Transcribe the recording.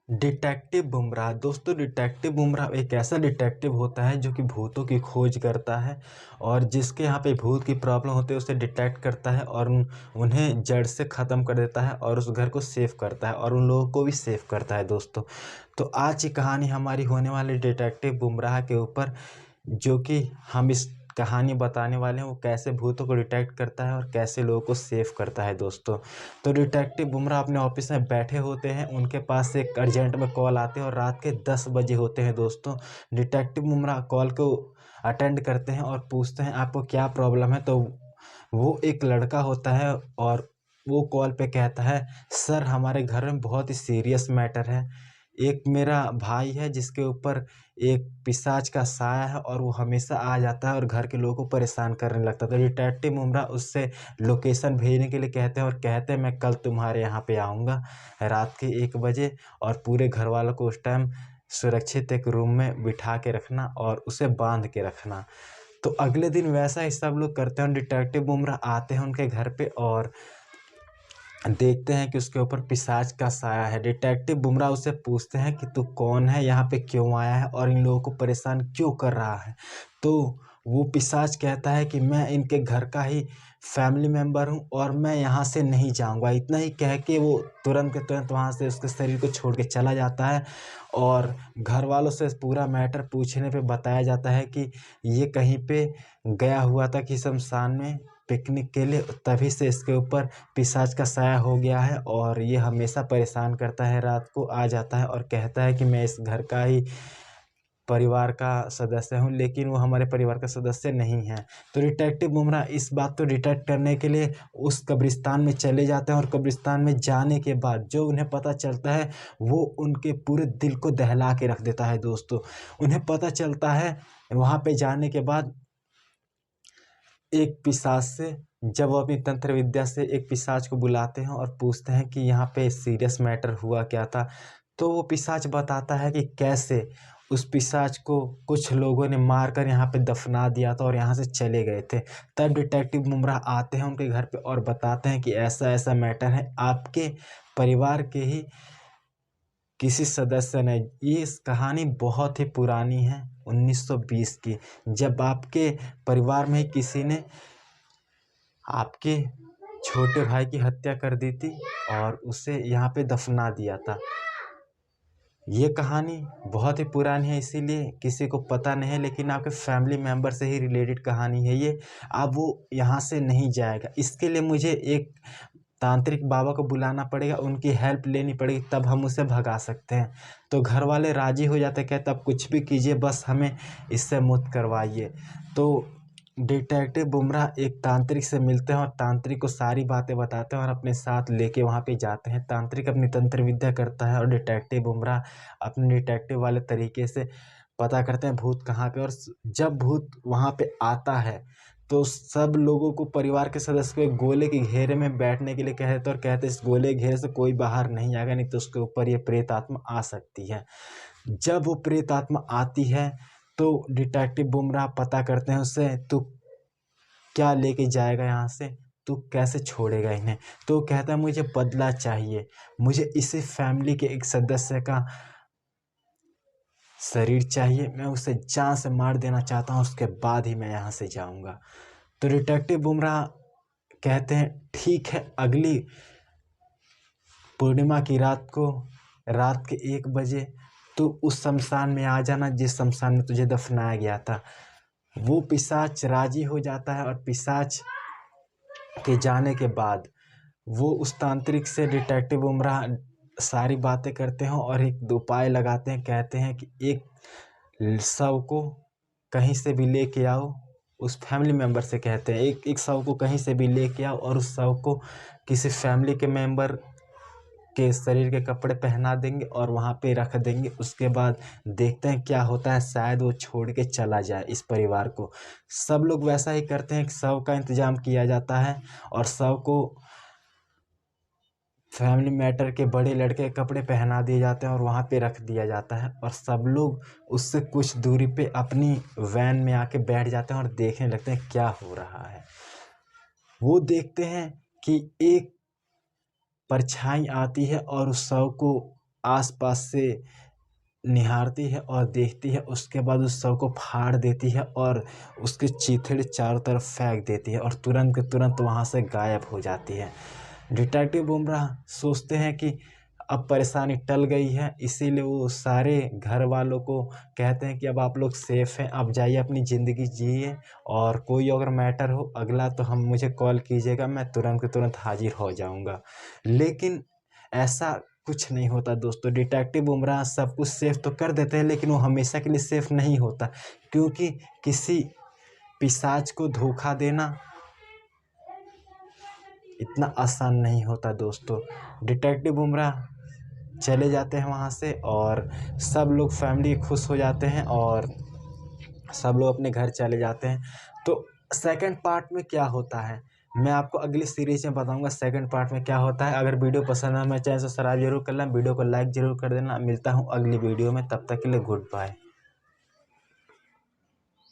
Detective Bumrah. दोस्तों, detective Bumrah एक ऐसा डिटेक्टिव होता है जो कि भूतों की खोज करता है और जिसके यहाँ पे भूत की प्रॉब्लम होती है उसे डिटेक्ट करता है और उन्हें जड़ से ख़त्म कर देता है और उस घर को सेव करता है और उन लोगों को भी सेव करता है दोस्तों। तो आज की कहानी हमारी होने वाली डिटेक्टिव बुमराह के ऊपर, जो कि हम इस कहानी बताने वाले हैं वो कैसे भूतों को डिटेक्ट करता है और कैसे लोगों को सेव करता है दोस्तों। तो डिटेक्टिव बुमराह अपने ऑफिस में बैठे होते हैं, उनके पास एक अर्जेंट में कॉल आते हैं और रात के 10 बजे होते हैं दोस्तों। डिटेक्टिव बुमराह कॉल को अटेंड करते हैं और पूछते हैं आपको क्या प्रॉब्लम है। तो वो एक लड़का होता है और वो कॉल पे कहता है, सर हमारे घर में बहुत ही सीरियस मैटर है। एक मेरा भाई है जिसके ऊपर एक पिशाच का साया है और वो हमेशा आ जाता है और घर के लोगों को परेशान करने लगता है। तो डिटेक्टिव बुमराह उससे लोकेशन भेजने के लिए कहते हैं और कहते हैं मैं कल तुम्हारे यहाँ पे आऊँगा रात के 1 बजे, और पूरे घर वालों को उस टाइम सुरक्षित एक रूम में बिठा के रखना और उसे बांध के रखना। तो अगले दिन वैसा ही सब लोग करते हैं। डिटेक्टिव बुमराह आते हैं उनके घर पे और देखते हैं कि उसके ऊपर पिशाच का साया है। डिटेक्टिव बुमराह उससे पूछते हैं कि तू कौन है, यहाँ पे क्यों आया है और इन लोगों को परेशान क्यों कर रहा है। तो वो पिशाच कहता है कि मैं इनके घर का ही फैमिली मेम्बर हूँ और मैं यहाँ से नहीं जाऊँगा। इतना ही कह के वो तुरंत के तुरंत वहाँ से उसके शरीर को छोड़ के चला जाता है और घर वालों से पूरा मैटर पूछने पे बताया जाता है कि ये कहीं पे गया हुआ था कि शमशान में पिकनिक के लिए, तभी से इसके ऊपर पिशाच का साया हो गया है और ये हमेशा परेशान करता है। रात को आ जाता है और कहता है कि मैं इस घर का ही परिवार का सदस्य हूँ, लेकिन वो हमारे परिवार का सदस्य नहीं है। तो डिटेक्टिव बुमराह इस बात को डिटेक्ट करने के लिए उस कब्रिस्तान में चले जाते हैं और कब्रिस्तान में जाने के बाद जो उन्हें पता चलता है वो उनके पूरे दिल को दहला के रख देता है दोस्तों। उन्हें पता चलता है वहाँ पे जाने के बाद एक पिशाच से, जब वो अपनी तंत्र विद्या से एक पिशाच को बुलाते हैं और पूछते हैं कि यहाँ पे सीरियस मैटर हुआ क्या था, तो वो पिशाच बताता है कि कैसे उस पिशाच को कुछ लोगों ने मारकर यहाँ पे दफना दिया था और यहाँ से चले गए थे। तब डिटेक्टिव बुमराह आते हैं उनके घर पे और बताते हैं कि ऐसा ऐसा मैटर है, आपके परिवार के ही किसी सदस्य ने। ये इस कहानी बहुत ही पुरानी है, 1920 की, जब आपके परिवार में ही किसी ने आपके छोटे भाई की हत्या कर दी थी और उसे यहाँ पे दफना दिया था। ये कहानी बहुत ही पुरानी है, इसीलिए किसी को पता नहीं है, लेकिन आपके फैमिली मेंबर से ही रिलेटेड कहानी है ये। अब वो यहाँ से नहीं जाएगा, इसके लिए मुझे एक तांत्रिक बाबा को बुलाना पड़ेगा, उनकी हेल्प लेनी पड़ेगी, तब हम उसे भगा सकते हैं। तो घर वाले राजी हो जाते, कहते अब कुछ भी कीजिए, बस हमें इससे मुक्त करवाइए। तो डिटेक्टिव बुमराह एक तांत्रिक से मिलते हैं और तांत्रिक को सारी बातें बताते हैं और अपने साथ लेके वहाँ पे जाते हैं। तांत्रिक अपनी तंत्र विद्या करता है और डिटेक्टिव बुमराह अपने डिटेक्टिव वाले तरीके से पता करते हैं भूत कहाँ पे। और जब भूत वहाँ पे आता है तो सब लोगों को, परिवार के सदस्य को एक गोले के घेरे में बैठने के लिए कहते और कहते इस गोले के घेरे से कोई बाहर नहीं आएगा, नहीं तो उसके ऊपर ये प्रेत आत्मा आ सकती है। जब वो प्रेत आत्मा आती है तो डिटेक्टिव बुमराह पता करते हैं उससे, तू क्या लेके जाएगा यहाँ से, तू कैसे छोड़ेगा इन्हें। तो कहता है मुझे बदला चाहिए, मुझे इसी फैमिली के एक सदस्य का शरीर चाहिए, मैं उसे जान से मार देना चाहता हूँ, उसके बाद ही मैं यहाँ से जाऊँगा। तो डिटेक्टिव बुमराह कहते हैं ठीक है, अगली पूर्णिमा की रात को रात के 1 बजे तू उस शमशान में आ जाना जिस शमशान में तुझे दफनाया गया था। वो पिशाच राजी हो जाता है और पिशाच के जाने के बाद वो उस तांत्रिक से डिटेक्टिव बुमराह सारी बातें करते हैं और एक उपाय लगाते हैं। कहते हैं कि एक शव को कहीं से भी लेके आओ, उस फैमिली मेम्बर से कहते हैं एक एक शव को कहीं से भी लेके आओ और उस शव को किसी फैमिली के मेम्बर के शरीर के कपड़े पहना देंगे और वहाँ पे रख देंगे। उसके बाद देखते हैं क्या होता है, शायद वो छोड़ के चला जाए इस परिवार को। सब लोग वैसा ही करते हैं कि शव का इंतजाम किया जाता है और शव को फैमिली मैटर के बड़े लड़के के कपड़े पहना दिए जाते हैं और वहाँ पे रख दिया जाता है और सब लोग उससे कुछ दूरी पे अपनी वैन में आके बैठ जाते हैं और देखने लगते हैं क्या हो रहा है। वो देखते हैं कि एक परछाई आती है और उस शव को आसपास से निहारती है और देखती है, उसके बाद उस शव को फाड़ देती है और उसके चीथड़े चारों तरफ फेंक देती है और तुरंत के तुरंत वहाँ से गायब हो जाती है। डिटेक्टिव बुमराह सोचते हैं कि अब परेशानी टल गई है, इसीलिए वो सारे घर वालों को कहते हैं कि अब आप लोग सेफ़ हैं, आप जाइए अपनी ज़िंदगी जिए और कोई अगर मैटर हो अगला तो हम मुझे कॉल कीजिएगा, मैं तुरंत के तुरंत हाजिर हो जाऊंगा। लेकिन ऐसा कुछ नहीं होता दोस्तों। डिटेक्टिव बुमराह सब कुछ सेफ तो कर देते हैं, लेकिन वो हमेशा के लिए सेफ नहीं होता, क्योंकि किसी पिशाच को धोखा देना इतना आसान नहीं होता दोस्तों। डिटेक्टिव बुमराह चले जाते हैं वहाँ से और सब लोग फैमिली खुश हो जाते हैं और सब लोग अपने घर चले जाते हैं। तो सेकंड पार्ट में क्या होता है मैं आपको अगली सीरीज में बताऊंगा, सेकंड पार्ट में क्या होता है। अगर वीडियो पसंद है मेरे चैनल सब्सक्राइब जरूर कर लेना, वीडियो को लाइक जरूर कर देना। मिलता हूँ अगली वीडियो में, तब तक के लिए गुड बाय।